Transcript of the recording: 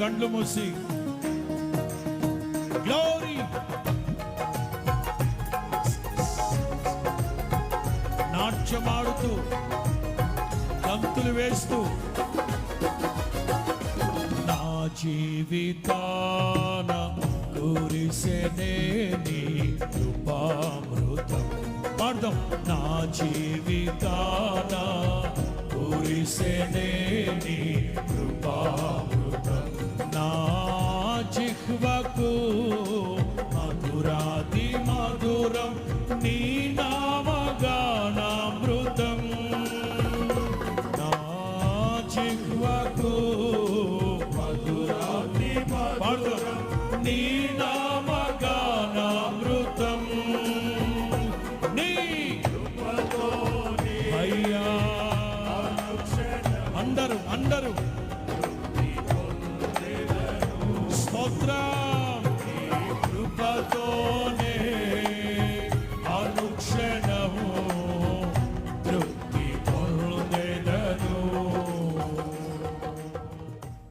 కండ్లు మూసి గ్లోరీ నాట్యమాడుతూ గంతులు వేస్తూ నా జీవితాన కురిసెనే నీ కృపామృతం. పాడదాం. నా జీవితాన కురిసెనే నీ కృపామృతం. నా జిహ్వకు మధురాతి మధురం నీ నామగానామృతం. నా జిహ్వకు మధురాతి మధురం నీ నామగానామృతం. నీ అయ్యా అందరూ స్తోత్రం.